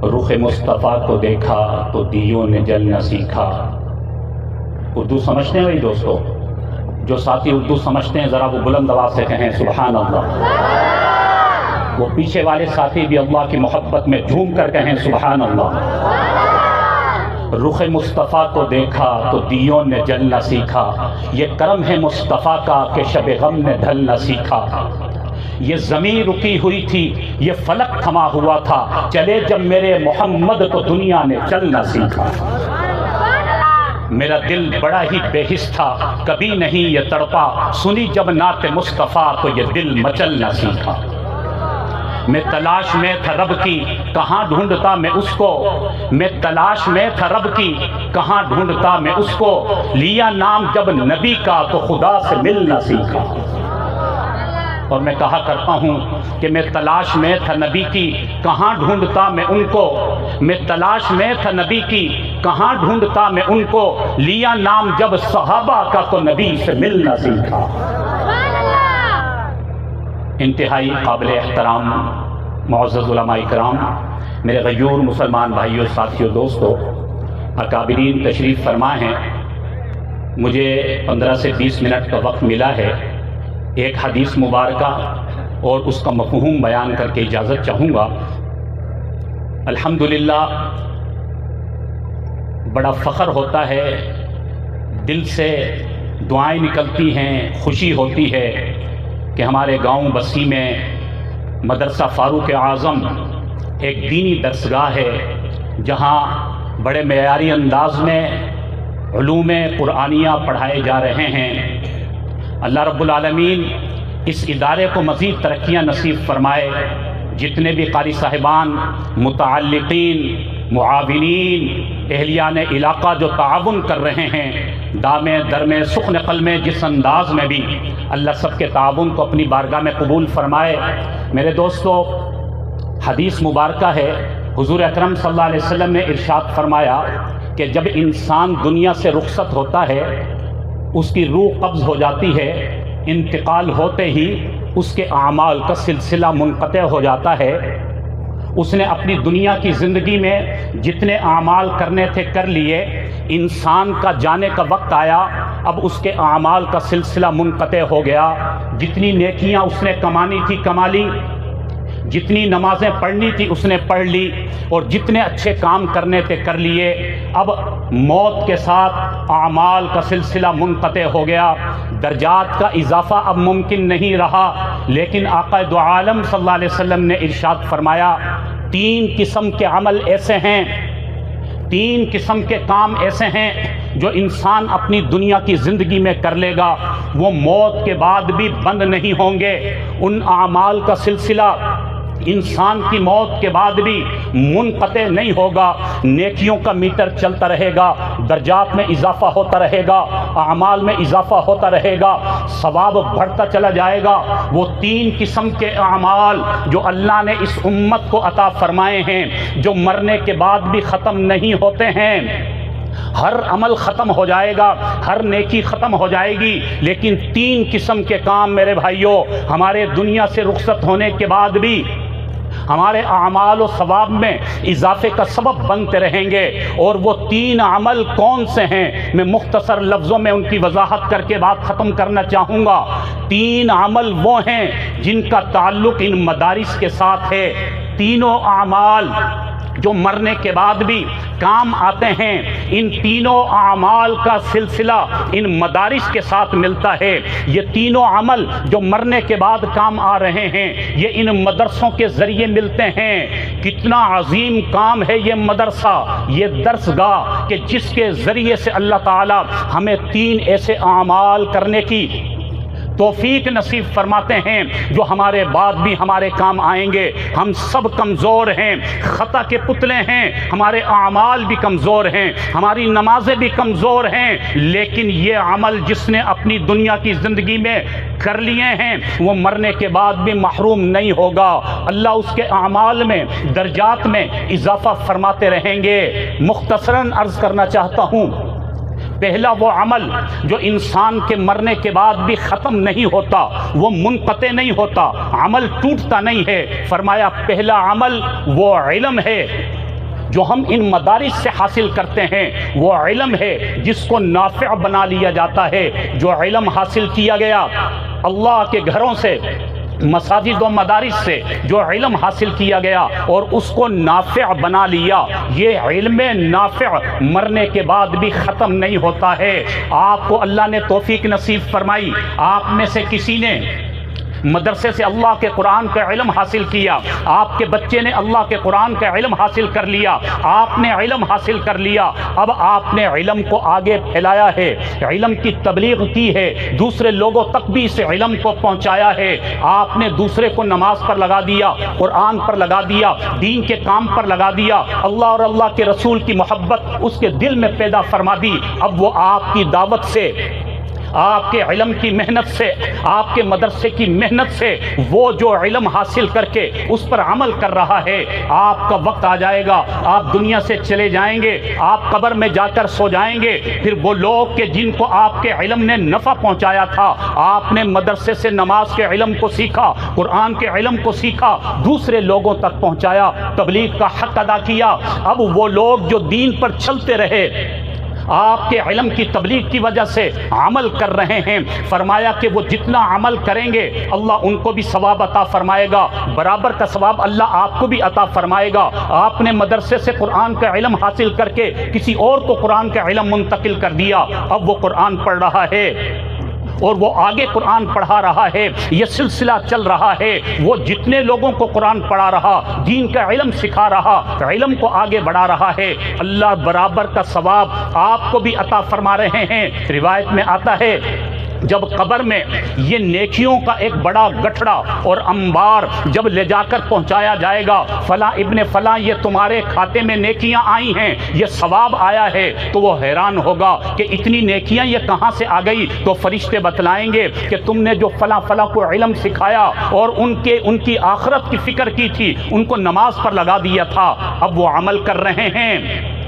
رخ مصطفیٰ کو دیکھا تو دیوں نے جلنا سیکھا۔ اردو سمجھتے ہیں بھائی دوستو؟ جو ساتھی اردو سمجھتے ہیں ذرا وہ بلند آواز سے کہیں سبحان اللہ۔ وہ پیچھے والے ساتھی بھی اللہ کی محبت میں جھوم کر کہیں سبحان اللہ۔ رخ مصطفیٰ کو دیکھا تو دیوں نے جلنا سیکھا، یہ کرم ہے مصطفیٰ کا کہ شب غم نے ڈھلنا سیکھا۔ یہ زمین رکی ہوئی تھی، یہ فلک تھما ہوا تھا، چلے جب میرے محمد تو دنیا نے چلنا سیکھا۔ میرا دل بڑا ہی بے حس تھا، کبھی نہیں یہ تڑپا، سنی جب نعت مصطفیٰ تو یہ دل مچلنا سیکھا۔ میں تلاش میں تھا رب کی، کہاں ڈھونڈتا میں اس کو، میں تلاش میں تھا رب کی، کہاں ڈھونڈتا میں اس کو، لیا نام جب نبی کا تو خدا سے ملنا سیکھا۔ اور میں کہا کرتا ہوں کہ میں تلاش میں تھا نبی کی، کہاں ڈھونڈتا میں ان کو، میں تلاش میں تھا نبی کی، کہاں ڈھونڈتا میں ان کو، لیا نام جب صحابہ کا تو نبی سے ملنا سیکھا۔ انتہائی قابل احترام معزز علماء کرام، میرے غیور مسلمان بھائیوں، ساتھیوں، دوستوں، اکابرین تشریف فرما ہیں۔ مجھے 15 سے 20 منٹ کا وقت ملا ہے، ایک حدیث مبارکہ اور اس کا مفہوم بیان کر کے اجازت چاہوں گا۔ الحمدللہ بڑا فخر ہوتا ہے، دل سے دعائیں نکلتی ہیں، خوشی ہوتی ہے کہ ہمارے گاؤں بستی میں مدرسہ فاروق اعظم ایک دینی درسگاہ ہے، جہاں بڑے معیاری انداز میں علوم قرآنیہ پڑھائے جا رہے ہیں۔ اللہ رب العالمین اس ادارے کو مزید ترقیاں نصیب فرمائے۔ جتنے بھی قاری صاحبان، متعلقین، معاونین، اہلیان علاقہ جو تعاون کر رہے ہیں، دامے درمے سخن قلمے، جس انداز میں بھی، اللہ سب کے تعاون کو اپنی بارگاہ میں قبول فرمائے۔ میرے دوستو، حدیث مبارکہ ہے، حضور اکرم صلی اللہ علیہ وسلم نے ارشاد فرمایا کہ جب انسان دنیا سے رخصت ہوتا ہے، اس کی روح قبض ہو جاتی ہے، انتقال ہوتے ہی اس کے اعمال کا سلسلہ منقطع ہو جاتا ہے۔ اس نے اپنی دنیا کی زندگی میں جتنے اعمال کرنے تھے کر لیے، انسان کا جانے کا وقت آیا، اب اس کے اعمال کا سلسلہ منقطع ہو گیا۔ جتنی نیکیاں اس نے کمانی تھی کما لی، جتنی نمازیں پڑھنی تھی اس نے پڑھ لی، اور جتنے اچھے کام کرنے تھے کر لیے۔ اب موت کے ساتھ اعمال کا سلسلہ منقطع ہو گیا، درجات کا اضافہ اب ممکن نہیں رہا۔ لیکن آقا دو عالم صلی اللہ علیہ وسلم نے ارشاد فرمایا، 3 قسم کے عمل ایسے ہیں، 3 قسم کے کام ایسے ہیں جو انسان اپنی دنیا کی زندگی میں کر لے گا، وہ موت کے بعد بھی بند نہیں ہوں گے۔ ان اعمال کا سلسلہ انسان کی موت کے بعد بھی منقطع نہیں ہوگا، نیکیوں کا میٹر چلتا رہے گا، درجات میں اضافہ ہوتا رہے گا، اعمال میں اضافہ ہوتا رہے گا، ثواب بڑھتا چلا جائے گا۔ وہ 3 قسم کے اعمال جو اللہ نے اس امت کو عطا فرمائے ہیں، جو مرنے کے بعد بھی ختم نہیں ہوتے ہیں۔ ہر عمل ختم ہو جائے گا، ہر نیکی ختم ہو جائے گی، لیکن 3 قسم کے کام میرے بھائیوں ہمارے دنیا سے رخصت ہونے کے بعد بھی ہمارے اعمال و ثواب میں اضافے کا سبب بنتے رہیں گے۔ اور وہ 3 عمل کون سے ہیں، میں مختصر لفظوں میں ان کی وضاحت کر کے بات ختم کرنا چاہوں گا۔ 3 عمل وہ ہیں جن کا تعلق ان مدارس کے ساتھ ہے۔ تینوں اعمال جو مرنے کے بعد بھی کام آتے ہیں، ان تینوں اعمال کا سلسلہ ان مدارس کے ساتھ ملتا ہے۔ یہ تینوں عمل جو مرنے کے بعد کام آ رہے ہیں، یہ ان مدرسوں کے ذریعے ملتے ہیں۔ کتنا عظیم کام ہے یہ مدرسہ، یہ درسگاہ، کہ جس کے ذریعے سے اللہ تعالی ہمیں 3 ایسے اعمال کرنے کی توفیق نصیب فرماتے ہیں جو ہمارے بعد بھی ہمارے کام آئیں گے۔ ہم سب کمزور ہیں، خطا کے پتلے ہیں، ہمارے اعمال بھی کمزور ہیں، ہماری نمازیں بھی کمزور ہیں، لیکن یہ عمل جس نے اپنی دنیا کی زندگی میں کر لیے ہیں وہ مرنے کے بعد بھی محروم نہیں ہوگا۔ اللہ اس کے اعمال میں درجات میں اضافہ فرماتے رہیں گے۔ مختصراً عرض کرنا چاہتا ہوں، پہلا وہ عمل جو انسان کے مرنے کے بعد بھی ختم نہیں ہوتا، وہ منقطع نہیں ہوتا، عمل ٹوٹتا نہیں ہے۔ فرمایا پہلا عمل وہ علم ہے جو ہم ان مدارس سے حاصل کرتے ہیں وہ علم ہے جس کو نافع بنا لیا جاتا ہے۔ جو علم حاصل کیا گیا اللہ کے گھروں سے، مساجد و مدارس سے، جو علم حاصل کیا گیا اور اس کو نافع بنا لیا، یہ علم نافع مرنے کے بعد بھی ختم نہیں ہوتا ہے۔ آپ کو اللہ نے توفیق نصیب فرمائی، آپ میں سے کسی نے مدرسے سے اللہ کے قرآن کا علم حاصل کیا، آپ کے بچے نے اللہ کے قرآن کا علم حاصل کر لیا، آپ نے علم حاصل کر لیا، اب آپ نے علم کو آگے پھیلایا ہے، علم کی تبلیغ کی ہے، دوسرے لوگوں تک بھی اس علم کو پہنچایا ہے۔ آپ نے دوسرے کو نماز پر لگا دیا، قرآن پر لگا دیا، دین کے کام پر لگا دیا، اللہ اور اللہ کے رسول کی محبت اس کے دل میں پیدا فرما دی۔ اب وہ آپ کی دعوت سے، آپ کے علم کی محنت سے، آپ کے مدرسے کی محنت سے وہ جو علم حاصل کر کے اس پر عمل کر رہا ہے، آپ کا وقت آ جائے گا، آپ دنیا سے چلے جائیں گے، آپ قبر میں جا کر سو جائیں گے، پھر وہ لوگ کہ جن کو آپ کے علم نے نفع پہنچایا تھا، آپ نے مدرسے سے نماز کے علم کو سیکھا، قرآن کے علم کو سیکھا، دوسرے لوگوں تک پہنچایا، تبلیغ کا حق ادا کیا۔ اب وہ لوگ جو دین پر چلتے رہے، آپ کے علم کی تبلیغ کی وجہ سے عمل کر رہے ہیں، فرمایا کہ وہ جتنا عمل کریں گے اللہ ان کو بھی ثواب عطا فرمائے گا، برابر کا ثواب اللہ آپ کو بھی عطا فرمائے گا۔ آپ نے مدرسے سے قرآن کا علم حاصل کر کے کسی اور کو قرآن کا علم منتقل کر دیا، اب وہ قرآن پڑھ رہا ہے اور وہ آگے قرآن پڑھا رہا ہے، یہ سلسلہ چل رہا ہے، وہ جتنے لوگوں کو قرآن پڑھا رہا، دین کا علم سکھا رہا، علم کو آگے بڑھا رہا ہے، اللہ برابر کا ثواب آپ کو بھی عطا فرما رہے ہیں۔ روایت میں آتا ہے جب قبر میں یہ نیکیوں کا ایک بڑا گٹھڑا اور انبار جب لے جا کر پہنچایا جائے گا، فلاں ابن فلاں یہ تمہارے کھاتے میں نیکیاں آئی ہیں، یہ ثواب آیا ہے، تو وہ حیران ہوگا کہ اتنی نیکیاں یہ کہاں سے آ گئی؟ تو فرشتے بتلائیں گے کہ تم نے جو فلاں فلاں کو علم سکھایا اور ان کی آخرت کی فکر کی تھی، ان کو نماز پر لگا دیا تھا، اب وہ عمل کر رہے ہیں،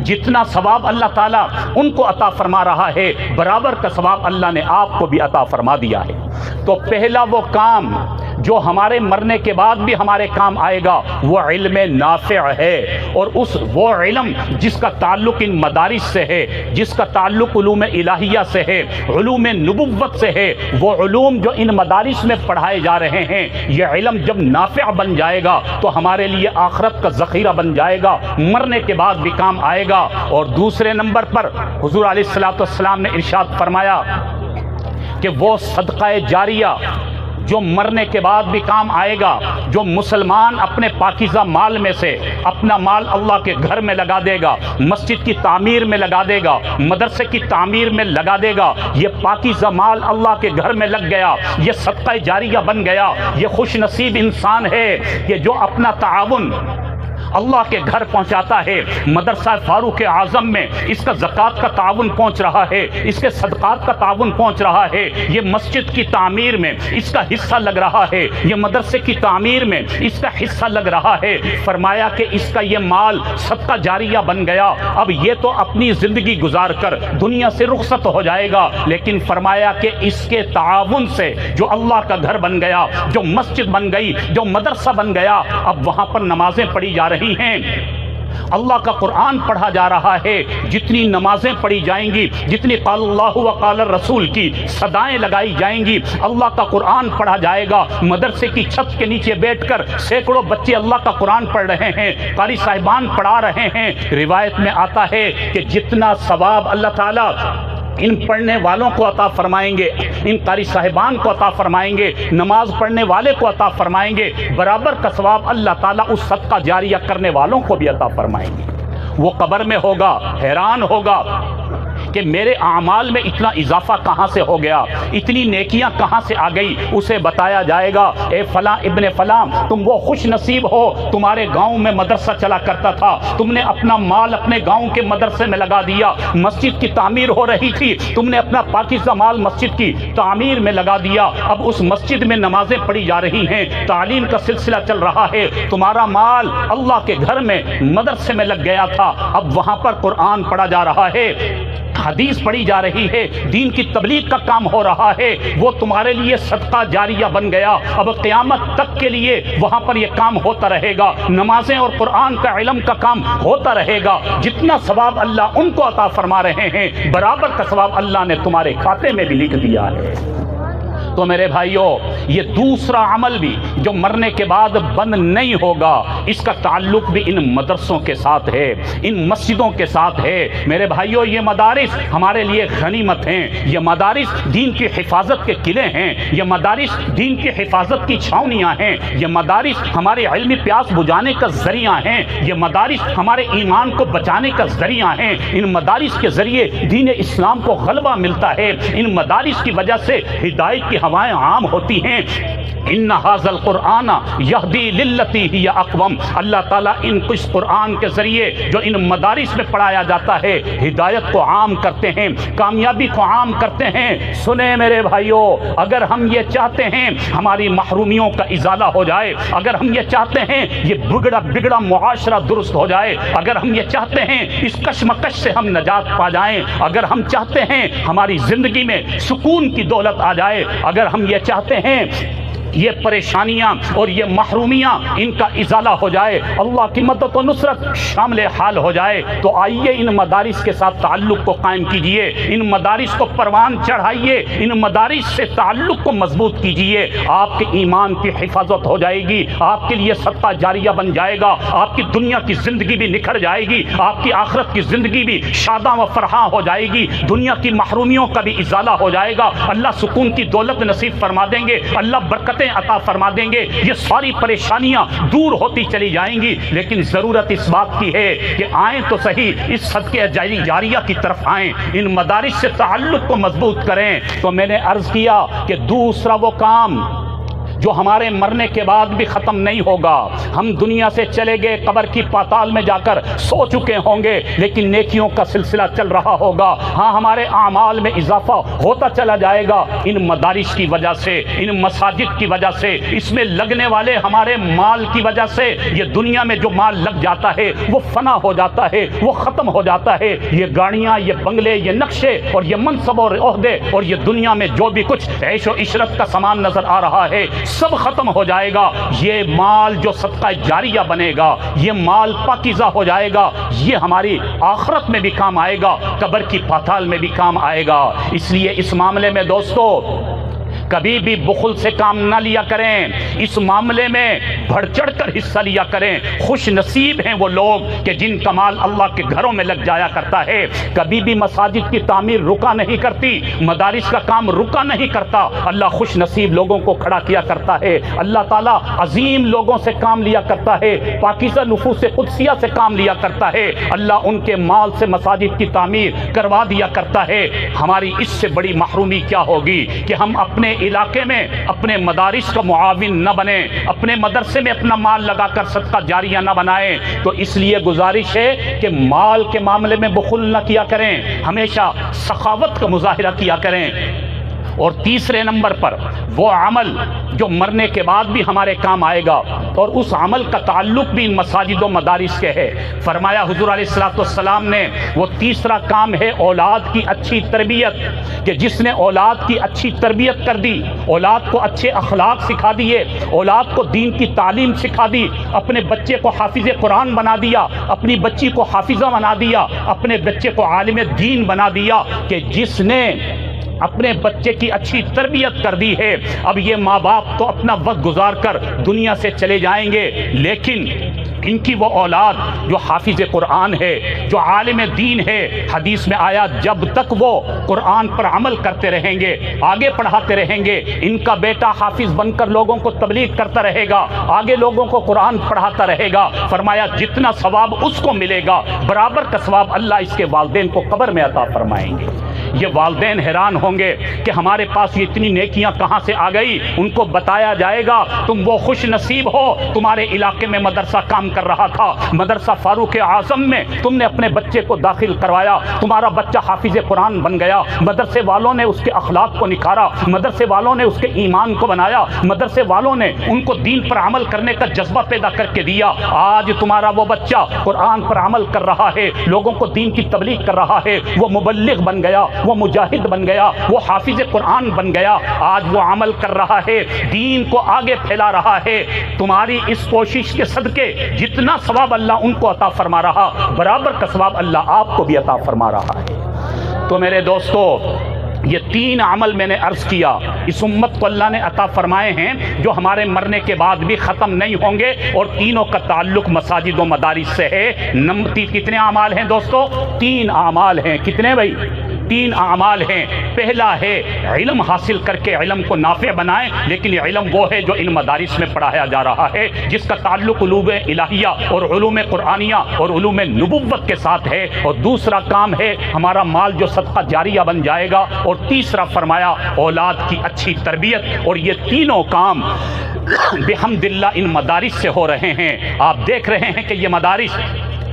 جتنا ثواب اللہ تعالیٰ ان کو عطا فرما رہا ہے برابر کا ثواب اللہ نے آپ کو بھی عطا فرما دیا ہے۔ تو پہلا وہ کام جو ہمارے مرنے کے بعد بھی ہمارے کام آئے گا وہ علم نافع ہے، اور وہ علم جس کا تعلق ان مدارس سے ہے، جس کا تعلق علوم الہیہ سے ہے، علوم نبوت سے ہے، وہ علوم جو ان مدارس میں پڑھائے جا رہے ہیں، یہ علم جب نافع بن جائے گا تو ہمارے لیے آخرت کا ذخیرہ بن جائے گا، مرنے کے بعد بھی کام آئے گا۔ اور دوسرے نمبر پر حضور علیہ الصلوۃ والسلام نے ارشاد فرمایا کہ وہ صدقہ جاریہ جو مرنے کے بعد بھی کام آئے گا، جو مسلمان اپنے پاکیزہ مال میں سے اپنا مال اللہ کے گھر میں لگا دے گا، مسجد کی تعمیر میں لگا دے گا، مدرسے کی تعمیر میں لگا دے گا، یہ پاکیزہ مال اللہ کے گھر میں لگ گیا، یہ صدقہ جاریہ بن گیا، یہ خوش نصیب انسان ہے کہ جو اپنا تعاون اللہ کے گھر پہنچاتا ہے۔ مدرسہ فاروق اعظم میں اس کا زکوٰۃ کا تعاون پہنچ رہا ہے، اس کے صدقات کا تعاون پہنچ رہا ہے، یہ مسجد کی تعمیر میں اس کا حصہ لگ رہا ہے، یہ مدرسے کی تعمیر میں اس کا حصہ لگ رہا ہے۔ فرمایا کہ اس کا یہ مال صدقہ جاریہ بن گیا، اب یہ تو اپنی زندگی گزار کر دنیا سے رخصت ہو جائے گا، لیکن فرمایا کہ اس کے تعاون سے جو اللہ کا گھر بن گیا، جو مسجد بن گئی، جو مدرسہ بن گیا، اب وہاں پر نمازیں پڑھی جا رہی ہیں، اللہ کا قرآن پڑھا جا رہا ہے، جتنی نمازیں پڑھی جائیں گی، جتنی قال اللہ و قال الرسول کی صدائیں لگائی جائیں گی، اللہ کا قرآن پڑھا جائے گا، مدرسے کی چھت کے نیچے بیٹھ کر سینکڑوں بچے اللہ کا قرآن پڑھ رہے ہیں، قاری صاحبان پڑھا رہے ہیں۔ روایت میں آتا ہے کہ جتنا ثواب اللہ تعالیٰ ان پڑھنے والوں کو عطا فرمائیں گے، ان قاری صاحبان کو عطا فرمائیں گے، نماز پڑھنے والے کو عطا فرمائیں گے، برابر کا ثواب اللہ تعالیٰ اس صدقہ جاریہ کرنے والوں کو بھی عطا فرمائیں گے۔ وہ قبر میں ہوگا، حیران ہوگا کہ میرے اعمال میں اتنا اضافہ کہاں سے ہو گیا، اتنی نیکیاں کہاں سے آ گئی۔ اسے بتایا جائے گا اے فلاں ابن فلاں، تم وہ خوش نصیب ہو، تمہارے گاؤں میں مدرسہ چلا کرتا تھا، تم نے اپنا مال اپنے گاؤں کے مدرسے میں لگا دیا، مسجد کی تعمیر ہو رہی تھی، تم نے اپنا پاکیزہ مال مسجد کی تعمیر میں لگا دیا، اب اس مسجد میں نمازیں پڑھی جا رہی ہیں، تعلیم کا سلسلہ چل رہا ہے، تمہارا مال اللہ کے گھر میں مدرسے میں لگ گیا تھا، اب وہاں پر قرآن پڑھا جا رہا ہے، حدیث پڑھی جا رہی ہے، دین کی تبلیغ کا کام ہو رہا ہے، وہ تمہارے لیے صدقہ جاریہ بن گیا۔ اب قیامت تک کے لیے وہاں پر یہ کام ہوتا رہے گا، نمازیں اور قرآن کا علم کا کام ہوتا رہے گا۔ جتنا ثواب اللہ ان کو عطا فرما رہے ہیں، برابر کا ثواب اللہ نے تمہارے کھاتے میں بھی لکھ دیا ہے۔ تو میرے بھائیوں، یہ دوسرا عمل بھی جو مرنے کے بعد بند نہیں ہوگا، اس کا تعلق بھی ان مدرسوں کے ساتھ ہے، ان مسجدوں کے ساتھ ہے۔ میرے بھائیوں، یہ مدارس ہمارے لیے غنیمت ہیں، یہ مدارس دین کی حفاظت کے قلعے ہیں، یہ مدارس دین کی حفاظت کی چھاؤنیاں ہیں، یہ مدارس ہمارے علمی پیاس بجھانے کا ذریعہ ہیں، یہ مدارس ہمارے ایمان کو بچانے کا ذریعہ ہیں۔ ان مدارس کے ذریعے دین اسلام کو غلبہ ملتا ہے، ان مدارس کی وجہ سے ہدایت کی ہوائیں عام ہوتی ہیں۔ ان ھذا القرآن یہدی للتی ہی اقوم، اللہ تعالیٰ ان کو اس قرآن کے ذریعے جو ان مدارس میں پڑھایا جاتا ہے، ہدایت کو عام کرتے ہیں، کامیابی کو عام کرتے ہیں۔ سنیں میرے بھائیوں، اگر ہم یہ چاہتے ہیں ہماری محرومیوں کا ازالہ ہو جائے، اگر ہم یہ چاہتے ہیں یہ بگڑا معاشرہ درست ہو جائے، اگر ہم یہ چاہتے ہیں اس کشمکش سے ہم نجات پا جائیں، اگر ہم چاہتے ہیں ہماری زندگی میں سکون کی دولت آ جائے، اگر ہم یہ چاہتے ہیں یہ پریشانیاں اور یہ محرومیاں ان کا ازالہ ہو جائے، اللہ کی مدد و نصرت شامل حال ہو جائے، تو آئیے ان مدارس کے ساتھ تعلق کو قائم کیجئے، ان مدارس کو پروان چڑھائیے، ان مدارس سے تعلق کو مضبوط کیجئے۔ آپ کے ایمان کی حفاظت ہو جائے گی، آپ کے لیے صدقہ جاریہ بن جائے گا، آپ کی دنیا کی زندگی بھی نکھر جائے گی، آپ کی آخرت کی زندگی بھی شاداں و فرحاں ہو جائے گی، دنیا کی محرومیوں کا بھی ازالہ ہو جائے گا، اللہ سکون کی دولت نصیب فرما دیں گے، اللہ برکتیں عطا فرما دیں گے، یہ ساری پریشانیاں دور ہوتی چلی جائیں گی۔ لیکن ضرورت اس بات کی ہے کہ آئیں تو صحیح، اس صدقہ جاریہ کی طرف آئیں، ان مدارس سے تعلق کو مضبوط کریں۔ تو میں نے عرض کیا کہ دوسرا وہ کام جو ہمارے مرنے کے بعد بھی ختم نہیں ہوگا، ہم دنیا سے چلے گئے، قبر کی پاتال میں جا کر سو چکے ہوں گے، لیکن نیکیوں کا سلسلہ چل رہا ہوگا، ہاں ہمارے اعمال میں اضافہ ہوتا چلا جائے گا، ان مدارس کی وجہ سے، ان مساجد کی وجہ سے، اس میں لگنے والے ہمارے مال کی وجہ سے۔ یہ دنیا میں جو مال لگ جاتا ہے وہ فنا ہو جاتا ہے، وہ ختم ہو جاتا ہے، یہ گاڑیاں، یہ بنگلے، یہ نقشے اور یہ منصب اور عہدے اور یہ دنیا میں جو بھی کچھ عیش و عشرت کا سامان نظر آ رہا ہے سب ختم ہو جائے گا۔ یہ مال جو صدقہ جاریہ بنے گا، یہ مال پاکیزہ ہو جائے گا، یہ ہماری آخرت میں بھی کام آئے گا، قبر کی پاتال میں بھی کام آئے گا۔ اس لیے اس معاملے میں دوستو کبھی بھی بخل سے کام نہ لیا کریں، اس معاملے میں بڑھ چڑھ کر حصہ لیا کریں۔ خوش نصیب ہیں وہ لوگ کہ جن کا مال اللہ کے گھروں میں لگ جایا کرتا ہے۔ کبھی بھی مساجد کی تعمیر رکا نہیں کرتی، مدارس کا کام رکا نہیں کرتا، اللہ خوش نصیب لوگوں کو کھڑا کیا کرتا ہے، اللہ تعالیٰ عظیم لوگوں سے کام لیا کرتا ہے، پاکیزہ نفوس قدسیہ سے کام لیا کرتا ہے، اللہ ان کے مال سے مساجد کی تعمیر کروا دیا کرتا ہے۔ ہماری اس سے بڑی محرومی کیا ہوگی کہ ہم اپنے علاقے میں اپنے مدارس کا معاون نہ بنیں، اپنے مدرسے میں اپنا مال لگا کر صدقہ جاریہ نہ بنائیں۔ تو اس لیے گزارش ہے کہ مال کے معاملے میں بخل نہ کیا کریں، ہمیشہ سخاوت کا مظاہرہ کیا کریں۔ اور تیسرے نمبر پر وہ عمل جو مرنے کے بعد بھی ہمارے کام آئے گا، اور اس عمل کا تعلق بھی ان مساجد و مدارس کے ہے۔ فرمایا حضور علیہ الصلوۃ والسلام نے، وہ تیسرا کام ہے اولاد کی اچھی تربیت، کہ جس نے اولاد کی اچھی تربیت کر دی، اولاد کو اچھے اخلاق سکھا دیے، اولاد کو دین کی تعلیم سکھا دی، اپنے بچے کو حافظ قرآن بنا دیا، اپنی بچی کو حافظہ بنا دیا، اپنے بچے کو عالم دین بنا دیا، کہ جس نے اپنے بچے کی اچھی تربیت کر دی ہے، اب یہ ماں باپ تو اپنا وقت گزار کر دنیا سے چلے جائیں گے، لیکن ان کی وہ اولاد جو حافظ قرآن ہے، جو عالم دین ہے، حدیث میں آیا جب تک وہ قرآن پر عمل کرتے رہیں گے، آگے پڑھاتے رہیں گے، ان کا بیٹا حافظ بن کر لوگوں کو تبلیغ کرتا رہے گا، آگے لوگوں کو قرآن پڑھاتا رہے گا، فرمایا جتنا ثواب اس کو ملے گا، برابر کا ثواب اللہ اس کے والدین کو قبر میں عطا فرمائیں گے۔ یہ والدین حیران ہوں گے کہ ہمارے پاس یہ اتنی نیکیاں کہاں سے آ گئی. ان کو بتایا جائے گا تم وہ خوش نصیب ہو, تمہارے علاقے میں مدرسہ کام کر رہا تھا, مدرسہ فاروق اعظم میں تم نے اپنے بچے کو داخل کروایا, تمہارا بچہ حافظ قرآن بن گیا, مدرسے والوں نے اس کے اخلاق کو نکھارا, مدرسے والوں نے اس کے ایمان کو بنایا, مدرسے والوں نے ان کو دین پر عمل کرنے کا جذبہ پیدا کر کے دیا. آج تمہارا وہ بچہ قرآن پر عمل کر رہا ہے, لوگوں کو دین کی تبلیغ کر رہا ہے, وہ مبلغ بن گیا, وہ مجاہد بن گیا, وہ حافظ قرآن بن گیا. آج وہ عمل کر رہا ہے, دین کو آگے پھیلا رہا ہے. تمہاری اس کوشش کے صدقے جتنا ثواب اللہ ان کو عطا فرما رہا, برابر کا ثواب اللہ آپ کو بھی عطا فرما رہا ہے. تو میرے دوستو, یہ 3 عمل میں نے عرض کیا اس امت کو اللہ نے عطا فرمائے ہیں جو ہمارے مرنے کے بعد بھی ختم نہیں ہوں گے, اور تینوں کا تعلق مساجد و مدارس سے ہے. کتنے اعمال ہیں دوستو؟ 3 اعمال ہیں. کتنے بھائی؟ 3 اعمال ہیں. پہلا ہے علم حاصل کر کے علم کو نافع بنائیں, لیکن یہ علم وہ ہے جو ان مدارس میں پڑھایا جا رہا ہے, جس کا تعلق علوم الہیہ اور علوم قرآنیہ اور علوم نبوت کے ساتھ ہے. اور دوسرا کام ہے ہمارا مال جو صدقہ جاریہ بن جائے گا. اور تیسرا فرمایا اولاد کی اچھی تربیت. اور یہ تینوں کام بحمدللہ ان مدارس سے ہو رہے ہیں. آپ دیکھ رہے ہیں کہ یہ مدارس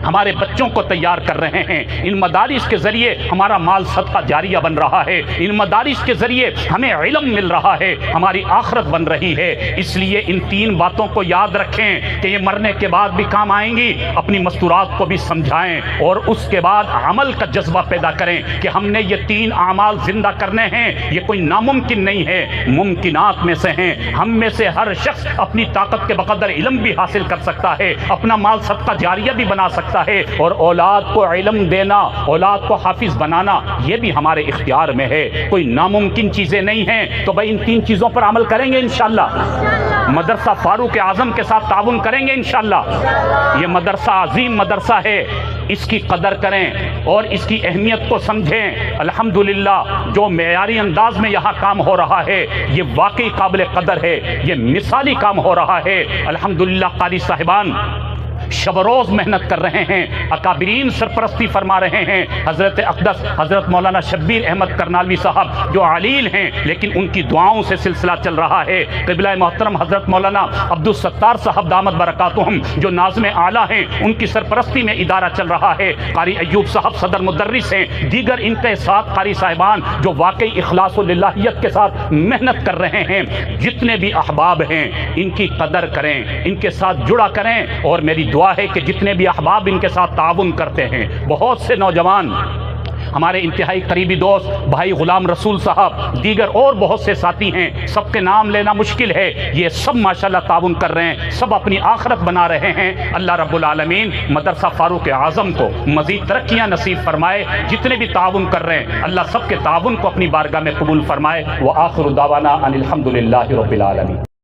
ہمارے بچوں کو تیار کر رہے ہیں. ان مدارس کے ذریعے ہمارا مال صدقہ جاریہ بن رہا ہے, ان مدارس کے ذریعے ہمیں علم مل رہا ہے, ہماری آخرت بن رہی ہے. اس لیے ان 3 باتوں کو یاد رکھیں کہ یہ مرنے کے بعد بھی کام آئیں گی. اپنی مستورات کو بھی سمجھائیں اور اس کے بعد عمل کا جذبہ پیدا کریں کہ ہم نے یہ 3 اعمال زندہ کرنے ہیں. یہ کوئی ناممکن نہیں ہے, ممکنات میں سے ہیں. ہم میں سے ہر شخص اپنی طاقت کے بقدر علم بھی حاصل کر سکتا ہے, اپنا مال صدقہ جاریہ بھی بنا سکتا ہے, اور اولاد کو علم دینا, اولاد کو حافظ بنانا یہ بھی ہمارے اختیار میں ہے. کوئی ناممکن چیزیں نہیں ہیں. تو بھائی ان 3 چیزوں پر عمل کریں گے انشاءاللہ. مدرسہ فاروق اعظم کے ساتھ تعاون کریں گے انشاءاللہ. یہ مدرسہ عظیم مدرسہ ہے, اس کی قدر کریں اور اس کی اہمیت کو سمجھیں. الحمدللہ جو معیاری انداز میں یہاں کام ہو رہا ہے یہ واقعی قابل قدر ہے, یہ مثالی کام ہو رہا ہے. الحمدللہ قاری صاحبان شب روز محنت کر رہے ہیں, اکابرین سرپرستی فرما رہے ہیں. حضرت اقدس حضرت مولانا شبیر احمد کرنالوی صاحب جو علیل ہیں لیکن ان کی دعاؤں سے سلسلہ چل رہا ہے. قبلہ محترم حضرت مولانا عبدالستار صاحب دامت برکاتہم جو ناظم اعلیٰ ہیں, ان کی سرپرستی میں ادارہ چل رہا ہے. قاری ایوب صاحب صدر مدرس ہیں. دیگر ان کے ساتھ قاری صاحبان جو واقعی اخلاص و للہیت کے ساتھ محنت کر رہے ہیں. جتنے بھی احباب ہیں ان کی قدر کریں, ان کے ساتھ جڑا کریں. اور میری دعا ہے کہ جتنے بھی احباب ان کے ساتھ تعاون کرتے ہیں, بہت سے نوجوان ہمارے انتہائی قریبی دوست بھائی غلام رسول صاحب, دیگر اور بہت سے ساتھی ہیں, سب کے نام لینا مشکل ہے. یہ سب ماشاءاللہ تعاون کر رہے ہیں, سب اپنی آخرت بنا رہے ہیں. اللہ رب العالمین مدرسہ فاروق اعظم کو مزید ترقیاں نصیب فرمائے. جتنے بھی تعاون کر رہے ہیں اللہ سب کے تعاون کو اپنی بارگاہ میں قبول فرمائے. وآخر دعوانا ان الحمدللہ رب العالمین.